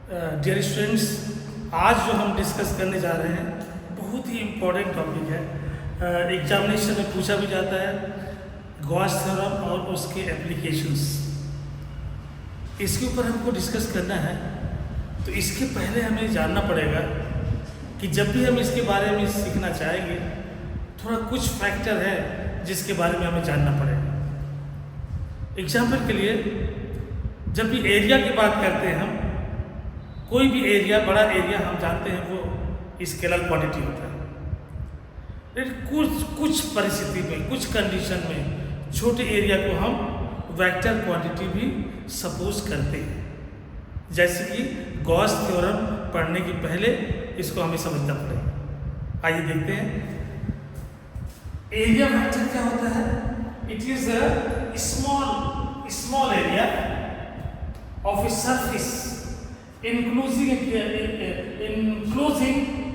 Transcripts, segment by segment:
Dear students, आज जो हम डिस्कस करने जा रहे हैं बहुत ही इम्पोर्टेंट टॉपिक है। एग्जामिनेशन में पूछा भी जाता है गॉस थ्योरम और उसके एप्लीकेशंस। इसके ऊपर हमको डिस्कस करना है, तो इसके पहले हमें जानना पड़ेगा कि जब भी हम इसके बारे में सीखना चाहेंगे थोड़ा कुछ फैक्टर है जिसके बारे में हमें जानना पड़ेगा। एग्जाम्पल के लिए जब भी एरिया की बात करते हैं हम, कोई भी एरिया, बड़ा एरिया हम जानते हैं वो स्केलर क्वांटिटी होता है। लेकिन कुछ परिस्थिति में, कुछ कंडीशन में छोटे एरिया को हम वेक्टर क्वांटिटी भी सपोज करते हैं। जैसे कि गॉस थ्योरम पढ़ने के पहले इसको हमें समझना पड़ेगा। आइए देखते हैं एरिया वेक्टर क्या होता है। It is a small area of a surface enclosing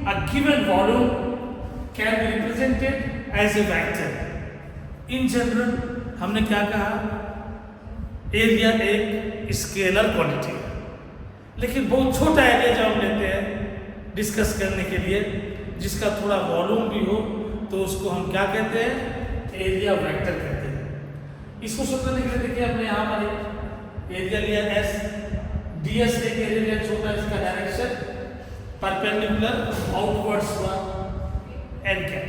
a given volume can be represented as a vector. In general हमने क्या कहा, एरिया एक स्केलर क्वांटिटी है, लेकिन बहुत छोटा एरिया जो हम लेते हैं डिस्कस करने के लिए, जिसका थोड़ा वॉल्यूम भी हो, तो उसको हम क्या कहते हैं, एरिया वेक्टर कहते हैं। इसको समझने के लिए देखिए, हमने यहाँ पर एरिया लिया एस, ds एक एरिया छोटा, इसका डायरेक्शन परपेंडिकुलर आउटवर्ड्स हुआ n कैप।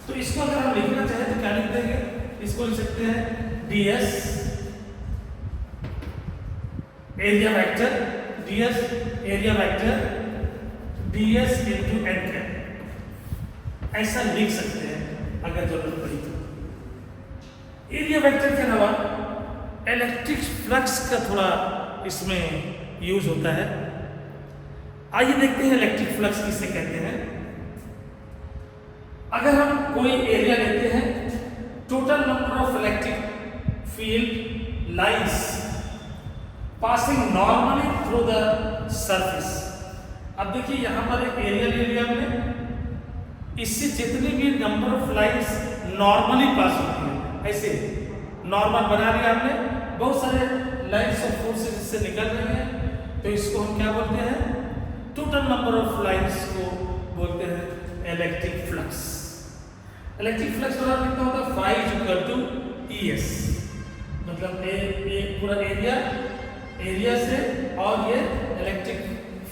तो इसको अगर हम लिखना चाहें तो क्या लिख देंगे, इसको लिख सकते हैं ds area vector, ds area vector ds into n cap, ऐसा लिख सकते हैं अगर जरूरत पड़ी तो। एरिया वेक्टर के अलावा इलेक्ट्रिक फ्लक्स का थोड़ा इसमें यूज होता है। आइए देखते हैं इलेक्ट्रिक फ्लक्स किसे कहते हैं। अगर हम कोई एरिया लेते हैं, total number of electric field lines passing normally through the surface. अब देखिए यहाँ पर एक एरिया ले लिया हमने, इससे जितनी भी नंबर ऑफ लाइंस नॉर्मली पास होती है, ऐसे नॉर्मल बना लिया हमने, बहुत सारे लाइन्स ऑफ फोर्सेस इससे निकल रहे हैं, तो इसको हम क्या बोलते हैं, टोटल नंबर ऑफ लाइन्स को बोलते हैं इलेक्ट्रिक फ्लक्स। इलेक्ट्रिक फ्लक्स बराबर कितना होता है, phi इक्वल टू ES, मतलब एक पूरा एरिया से और ये इलेक्ट्रिक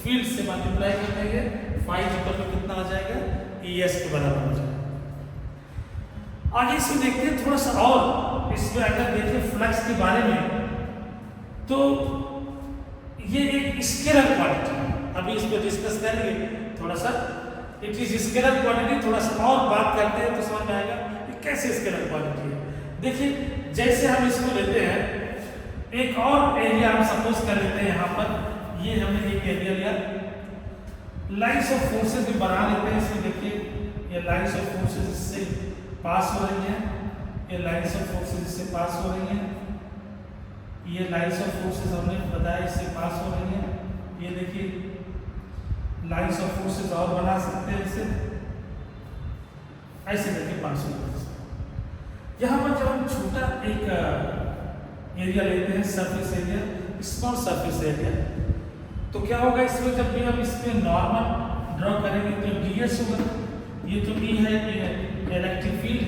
फील्ड से मल्टीप्लाई कर देंगे, phi इक्वल टू कितना आ जाएगा, ES के बराबर हो जाएगा। आगे इसमें देखते हैं थोड़ा सा, और इसमें अगर देखें फ्लक्स के बारे में, तो ये एक स्केलर क्वांटिटी है। अभी इस पर डिस्कस करेंगे थोड़ा सा। इट इज स्केलर क्वांटिटी, थोड़ा सा और बात करते हैं तो समझ में आएगा कि कैसे स्केलर क्वांटिटी है। देखिए जैसे हम इसको लेते हैं, एक और एरिया हम सपोज कर लेते हैं, यहाँ पर ये हमने एक एरिया लिया, लाइन्स ऑफ फोर्सेस भी बना लेते हैं। इसमें देखिए ये लाइन्स ऑफ फोर्सेस इससे पास हो रही हैं, ये लाइन्स ऑफ फोर्सेस इससे पास हो रही हैं, ये लाइन्स ऑफ फोर्सेस हमने बताया इससे पास हो रही हैं। ये देखिए लाइन्स ऑफ फोर्सेस और बना सकते हैं इसे, ऐसे करके पास हो रही है। यहाँ पर जब हम छोटा एक एरिया लेते हैं, surface area, small surface area, तो क्या होगा इसमें, जब भी हम इसमें नॉर्मल ड्रॉ करेंगे तो ds होगा, ये तो E है, इलेक्ट्रिक फील्ड।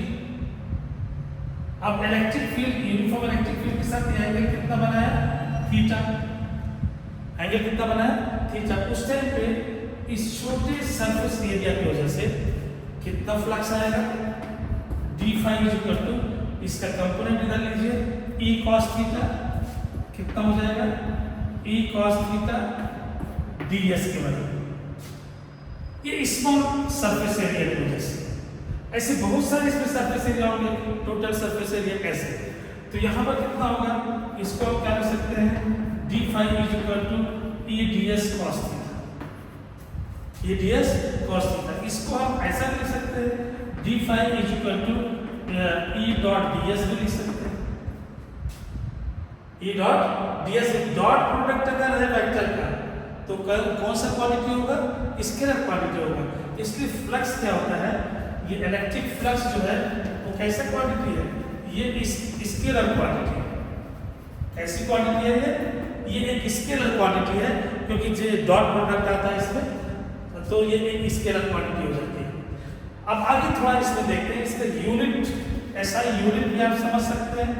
अब electric field, uniform electric field के साथ ये एंगल कितना बनाया, थीटा, एंगल कितना बनाया, थीटा। उस टाइम पे इस छोटे सरफेस एरिया की वजह से कितना फ्लक्स आएगा, d phi इक्वल टू, इसका कंपोनेंट इधर लीजिए, E cos थीटा, कितना हो जाएगा, E cos थीटा ds के बराबर। ये स्मॉल सरफेस एरिया की वजह से, ऐसे बहुत सारे इसमें सरफेस एरिया होंगे, टोटल सरफेस एरिया कैसे, तो यहाँ पर कितना होगा, इसको हम क्या कर सकते हैं, d phi equal to E ds cos थीटा, ये ds cos थीटा। इसको हम ऐसा लिख सकते हैं, d phi equal to E dot ds भी लिख सकते हैं, E dot ds। Dot product अगर है वेक्टर का तो कौन सा क्वांटिटी होगा, स्केलर क्वांटिटी होगा। इसलिए फ्लक्स क्या होता है, ये इलेक्ट्रिक फ्लक्स जो है वो कैसा क्वांटिटी है, ये स्केलर क्वांटिटी है। कैसी क्वांटिटी है ये, ये एक स्केलर क्वांटिटी है, क्योंकि जो डॉट प्रोडक्ट आता है इसमें, तो ये एक स्केलर क्वांटिटी हो जाती है। अब आगे थोड़ा इसमें देखते हैं, इसका यूनिट, SI यूनिट भी आप समझ सकते हैं।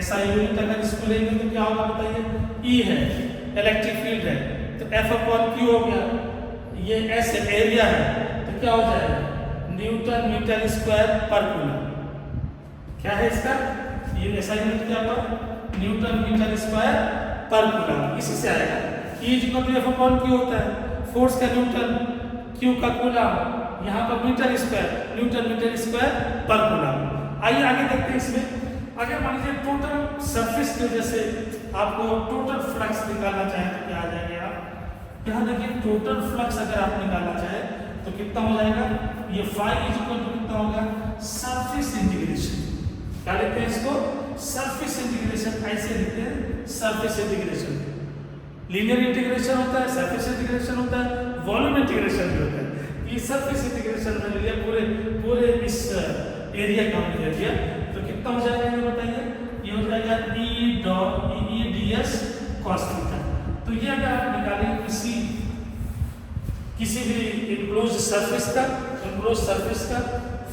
SI यूनिट अगर इसको लेंगे तो क्या होगा बताइए, E है, इलेक्ट्रिक फील्ड है, तो F/Q हो गया, ये S एरिया है, तो क्या हो जाएगा, न्यूटन मीटर स्क्वायर पर कूलम। क्या है इसका, ये SI यूनिट क्या होगा, न्यूटन मीटर स्क्वायर पर कूलम, इसी से आएगा। E=F/Q होता है, फोर्स का न्यूटन, Q का कूलम, यहाँ पर metre square, newton metre square पर कूलम। आइए आगे देखते हैं इसमें। अगर मान लीजिए टोटल सरफेस की वजह से आपको टोटल फ्लक्स निकालना चाहें तो क्या आ जाएगा, आप यहाँ देखिए टोटल फ्लक्स अगर आप निकालना चाहें तो कितना हो जाएगा, ये कितना होगा, सरफेस इंटीग्रेशन। क्या लिखते हैं इसको, सरफेस इंटीग्रेशन, ऐसे लिखते हैं सरफेस इंटीग्रेशन। लीनियर इंटीग्रेशन होता है, सरफेस इंटीग्रेशन होता है, वॉल्यूम इंटीग्रेशन भी होता है। ये सरफेस इंटीग्रेशन में लिया, पूरे इस एरिया का हमने ले लिया, तो कितना हो जाएगा ये बताइए, ये हो जाएगा E/ds cos थीटा। तो ये अगर आप निकालें किसी भी इनक्लोज सरफेस का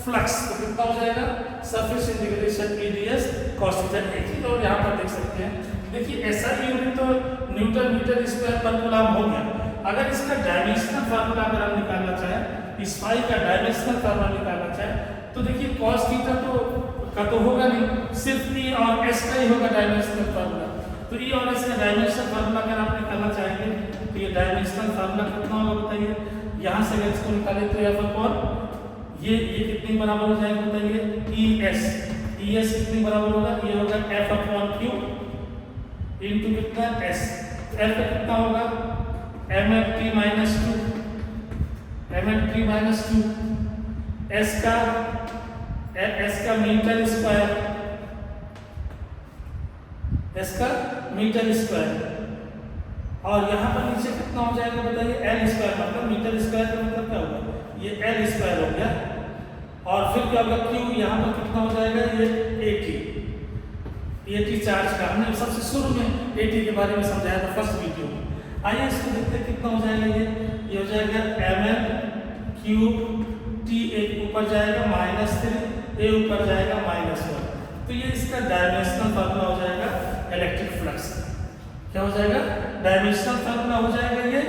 फ्लक्स, तो कितना हो जाएगा, surface integration EdS cos theta. एक चीज और यहाँ पर देख सकते हैं, देखिए SI यूनिट तो न्यूटन मीटर स्क्वायर पर कूलम हो गया। अगर इसका डायमेंशनल फार्मूला अगर हम निकालना चाहें, इस फाई का डायमेंशनल फार्मूला निकालना चाहें, तो देखिए cos थीटा तो होगा नहीं, सिर्फ E और S का ही होगा डायमेंशनल फार्मूला। तो E और S का डायमेंशनल फार्मूला अगर आप निकालना चाहेंगे तो ये डायमेंशनल फार्मूला कितना होगा बताइए, यहाँ से अगर इसको निकालें तो ये कितने बराबर हो जाएगा बताइए, ES कितने बराबर होगा, ये होगा F/Q इंटू कितना S। F का कितना होगा, mft माइनस 2, S का मीटर स्क्वायर, और यहाँ पर नीचे कितना हो जाएगा बताइए, L स्क्वायर, मतलब मीटर स्क्वायर का मतलब क्या होगा, ये L स्क्वायर हो गया। और फिर क्या होगा, Q यहाँ पर कितना हो जाएगा, ये 80 चार्ज का, हमने सबसे शुरू में 80 के बारे में समझाया था फर्स्ट वीडियो में। आइए इसको देखते हैं कितना हो जाएगा, ये हो जाएगा mn3 एक ऊपर जाएगा -3, a ऊपर जाएगा -1। तो ये इसका डायमेंशनल फार्मूला हो जाएगा इलेक्ट्रिक फ्लक्स। क्या हो जाएगा, डायमेंशनल फार्मूला हो जाएगा ये,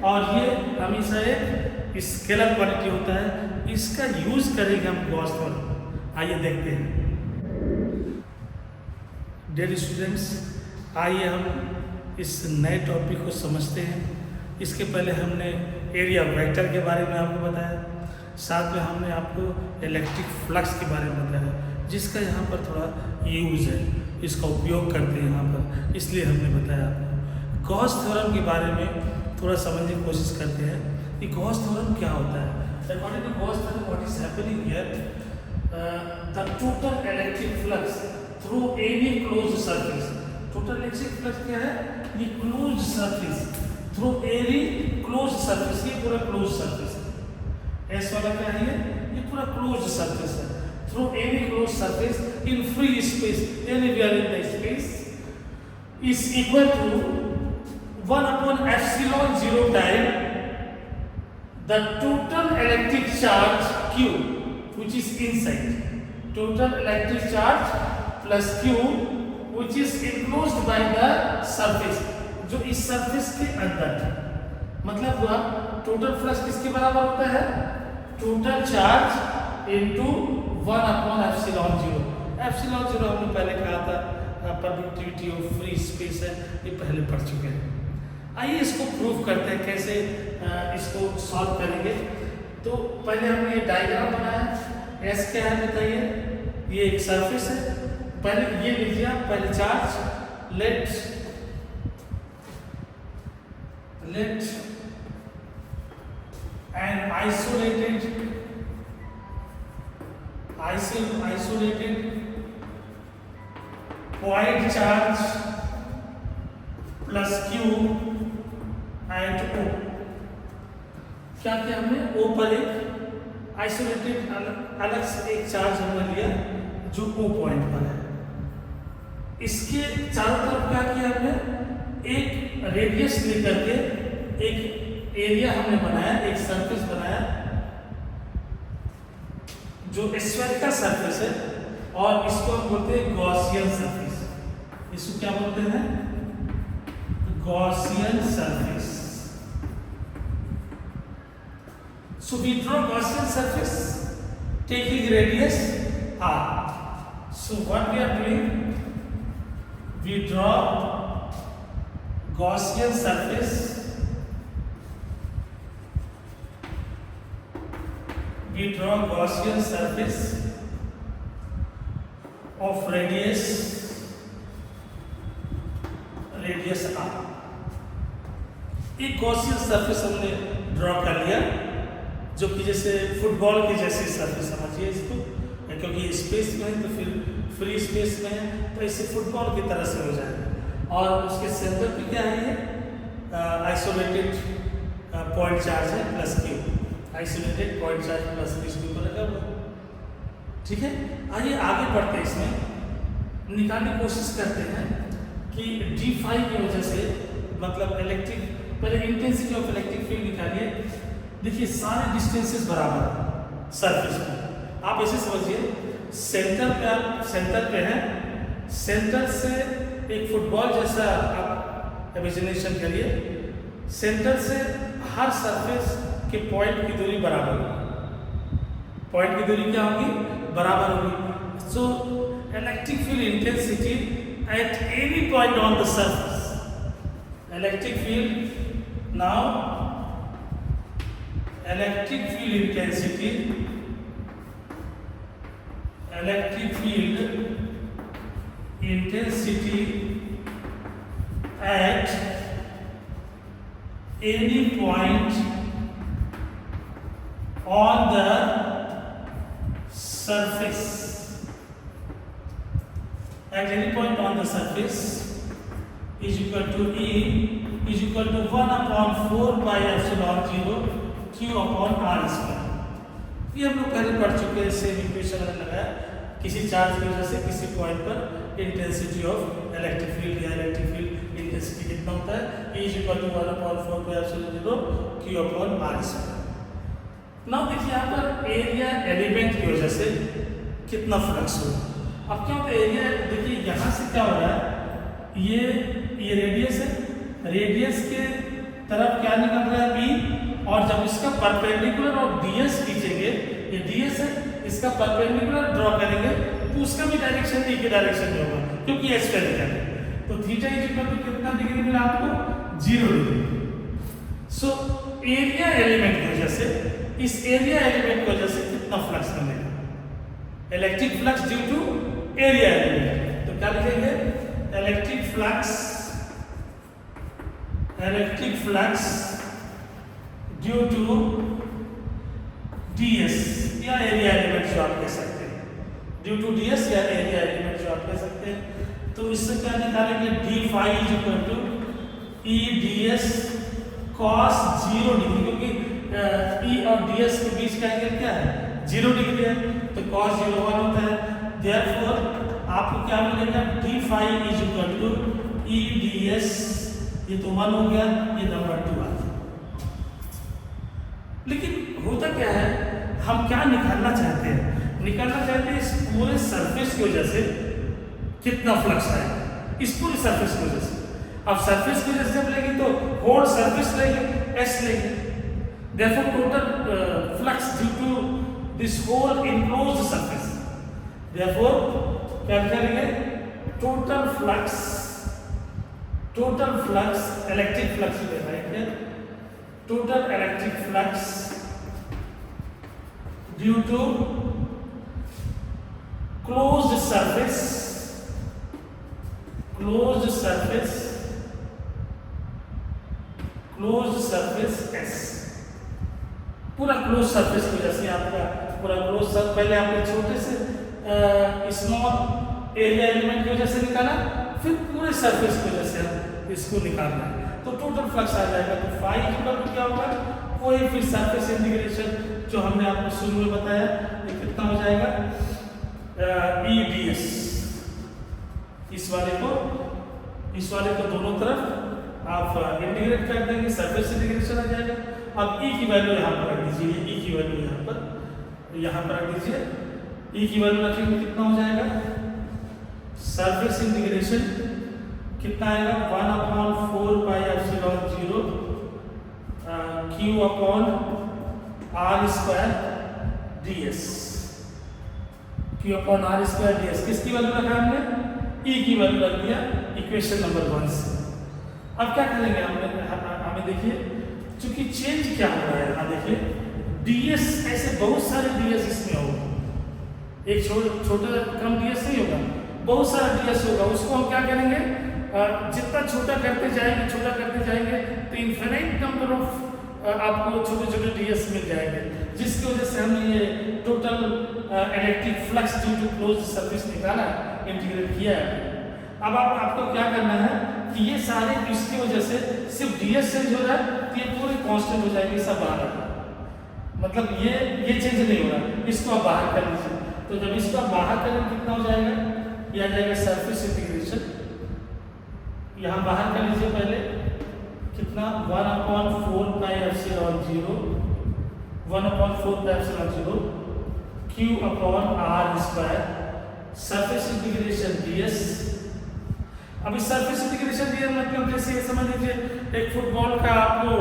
और ये हमेशा एक स्केलर क्वांटिटी होता है, इसका यूज करेंगे हम गॉस थ्योरम। आइए देखते हैं डियर स्टूडेंट्स, आइए हम इस नए टॉपिक को समझते हैं। इसके पहले हमने एरिया वेक्टर के बारे में आपको बताया, साथ में हमने आपको इलेक्ट्रिक फ्लक्स के बारे में बताया, जिसका यहाँ पर थोड़ा यूज़ है, इसका उपयोग करते हैं यहाँ पर, इसलिए हमने बताया आपको। गॉस थ्योरम के बारे में थोड़ा समझने की कोशिश करते हैं कि गॉस थ्योरम क्या होता है। According to Gauss theorem, what is happening here, the total electric flux through any closed surface. Total electric flux क्या है, ये closed surface through any closed surface, ये पूरा क्लोज्ड सरफेस है। एस वाला क्या है, ये पूरा क्लोज्ड सरफेस है। Through any closed surface in free space anywhere in the space is equal to 1/epsilon 0 time the total electric charge Q which is inside, total electric charge plus Q which is enclosed by the surface, जो इस surface के अंदर है। मतलब हुआ total flux किसके बराबर होता है, total charge into 1/epsilon 0। Epsilon 0 हमने पहले कहा था, परमिटिविटी ऑफ फ्री स्पेस है, ये पहले पढ़ चुके हैं। आइए इसको प्रूव करते हैं, कैसे इसको सॉल्व करेंगे। तो पहले हमने ये डायग्राम बनाया, एस क्या है बताइए, ये एक सरफेस है। पहले ये लीजिए आप, पहले charge let an isolated point charge plus Q and O। क्या किया हमने, O पर एक आइसोलेटेड अलग से एक चार्ज हमने लिया जो O पॉइंट पर है। इसके चारों तरफ क्या किया हमने, एक रेडियस लेकर के एक एरिया हमने बनाया, एक सरफेस बनाया जो स्फेरिकल सरफेस है, और इसको हम बोलते हैं गॉसियन सरफेस। इसको क्या बोलते हैं? Gaussian surface. So we draw Gaussian surface taking radius r. So what we are doing? We draw Gaussian surface. We draw Gaussian surface of radius r. एक गॉसियन सरफेस हमने ड्रॉ कर लिया, जो कि जैसे फुटबॉल की जैसी सरफेस समझिए इसको, क्योंकि स्पेस में है तो फिर फ्री स्पेस में है तो इसे फुटबॉल की तरह से हो जाएगा। और उसके सेंटर पे क्या है? ये आइसोलेटेड पॉइंट चार्ज है plus Q, isolated point charge plus Q इसके ऊपर लगा हुआ। ठीक है, आइए आगे बढ़ते हैं, इसमें निकालने की कोशिश करते हैं कि d5 की वजह से, मतलब इलेक्ट्रिक, पहले इंटेंसिटी ऑफ इलेक्ट्रिक फील्ड निकालिए। देखिए सारे डिस्टेंसेस बराबर है सरफेस में। आप ऐसे समझिए, सेंटर पे आप सेंटर पे हैं, सेंटर से एक फुटबॉल जैसा आप इमेजिनेशन करिए, सेंटर से हर सरफेस के पॉइंट की दूरी बराबर होगी। पॉइंट की दूरी क्या होगी? बराबर होगी। So electric field intensity at any point on the surface, electric field now electric field intensity at any point on the surface, at any point on the surface is equal to E is equal to 1/4 pi epsilon 0 Q upon r square. ये हम लोग पहले पढ़ चुके हैं, same equation हमने लगाया, किसी चार्ज की वजह से किसी पॉइंट पर इंटेंसिटी ऑफ इलेक्ट्रिक फील्ड या इलेक्ट्रिक फील्ड इंटेंसिटी कितना होता है? E is equal to 1/4 pi epsilon 0 Q upon r square. Now देखिए यहाँ पर एरिया एलिमेंट की वजह से कितना फ्लक्स होगा। अब क्या होता है एरिया, देखिए यहाँ से क्या हो रहा है, ये रेडियस है, रेडियस के तरफ क्या निकल रहा है? B, और जब इसका परपेंडिकुलर और ds खींचेंगे, ये ds है, इसका परपेंडिकुलर ड्रॉ करेंगे तो उसका भी डायरेक्शन E के डायरेक्शन में होगा, क्योंकि ये स्फेरिकल है। तो थीटा इज इक्वल टू कितना डिग्री मिला आपको? 0 डिग्री। सो एरिया एलिमेंट की वजह से, इस एरिया एलिमेंट की वजह से कितना फ्लक्स मिलेगा? Electric flux due to area element. तो क्या लिखेंगे? Electric flux due to ds या एरिया एलिमेंट जो आप कह सकते हैं, ड्यू टू ds या एरिया एलिमेंट जो आप कह सकते हैं। तो इससे क्या निकालेंगे? d5 is equal to E ds cos 0 degree, क्योंकि E और ds के बीच का एंगल क्या है? 0 डिग्री है, तो cos 0 1 होता है। देयरफॉर आपको क्या मिलेगा? d5 is equal to E ds, ये तो 1 हो गया, ये नंबर 2 आ गया। लेकिन होता क्या है, हम क्या निकालना चाहते हैं? निकालना चाहते हैं इस पूरे सरफेस की वजह से कितना फ्लक्स आएगा, इस पूरे सरफेस की वजह से। अब सरफेस की वजह से जब लेंगे तो होल सरफेस लेंगे, S लेंगे, therefore total flux due to this whole enclosed surface, therefore क्या करेंगे? टोटल फ्लक्स इलेक्ट्रिक फ्लक्स ले रहे हैं, total electric flux due to closed surface S, पूरा क्लोज सरफेस की वजह से आपका पूरा क्लोज सर्फ, पहले आपने छोटे से स्मॉल एरिया एलिमेंट की वजह से निकाला, फिर पूरे सरफेस की वजह से इसको निकालना है, तो टोटल फ्लक्स आ जाएगा। तो फाई इक्वल टू क्या होगा? कोई फिर सरफेस इंटीग्रेशन जो हमने आपको शुरू में बताया, ये कितना हो जाएगा? E ds, इस वाले को दोनों तरफ आप इंटीग्रेट कर देंगे, सरफेस इंटीग्रेशन आ जाएगा। अब ई की वैल्यू यहाँ पर रख दीजिए, ई की वैल्यू यहाँ पर रख दीजिए। ई की वैल्यू रखेंगे कितना हो जाएगा, सरफेस इंटीग्रेशन कितना आएगा 1/4 pi epsilon 0 q upon r square ds, q upon r square ds। किसकी वैल्यू रखा हमने, e की वैल्यू रख दिया इक्वेशन नंबर 1 से। अब क्या करेंगे हमें देखिए, चूंकि चेंज क्या हो रहा है यहाँ देखिए, ds ऐसे बहुत सारे ds इसमें होगा, एक छोटा कम ds नहीं होगा, बहुत सारा ds होगा। उसको हम क्या करेंगे, जितना छोटा करते जाएंगे तो इन्फिनिट नंबर ऑफ आपको छोटे छोटे ds मिल जाएंगे, जिसकी वजह से हमने ये total electric flux due to closed surface निकाला, इंटीग्रेट किया है। अब आपको क्या करना है कि ये सारे इसकी वजह से सिर्फ ds चेंज हो रहा है, तो ये पूरे कांस्टेंट हो जाएंगे, सब बाहर आ, मतलब ये चेंज नहीं हो रहा, इसको आप बाहर कर लीजिए। तो जब इसको आप बाहर करेंगे कितना हो जाएगा, ये आ जाएगा सरफेस इंटीग्रेशन, यहाँ बाहर कर लीजिए पहले कितना 1/4 pi epsilon 0 1/4 pi epsilon 0 q upon r square surface integration ds। अब इस सरफेस इंटीग्रेशन ds मतलब जैसे ये समझ लीजिए एक फुटबॉल का आपको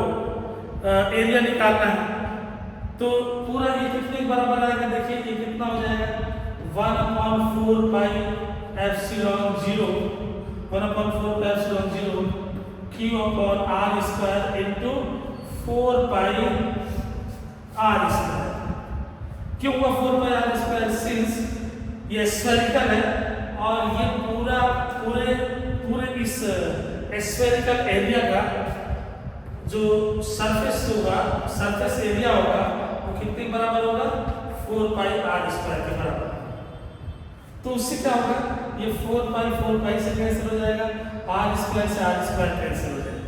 एरिया निकालना है, तो पूरा ये कितने के बराबर आएगा, देखिए ये कितना हो जाएगा 1/4 pi epsilon 0 1/4 pi epsilon 0 q upon r square into 4 पाई r स्क्वायर। क्यों हुआ 4 पाई r स्क्वायर, सिंस ये स्फेरिकल है और ये पूरे इस स्फेरिकल एरिया का जो सरफेस एरिया होगा वो कितने बराबर होगा, 4 पाई r स्क्वायर के बराबर। तो उससे क्या होगा, ये 4 पाई से कैंसिल हो जाएगा, r स्क्वायर से r स्क्वायर कैंसिल हो जाएगा,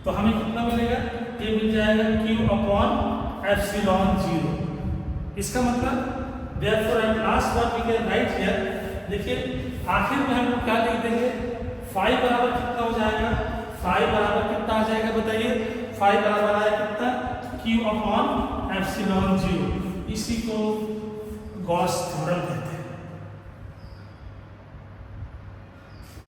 तो हमें कितना मिलेगा, ये मिल जाएगा q अपॉन एप्सिलॉन 0। इसका मतलब therefore at last what we can write here, देखिए आखिर में हम लोग क्या लिख देंगे, फाई बराबर कितना हो जाएगा, फाई बराबर कितना आ जाएगा बताइए, फाई बराबर आया कितना, q अपॉन एप्सिलॉन 0। इसी को गॉस थ्योरम कहते हैं।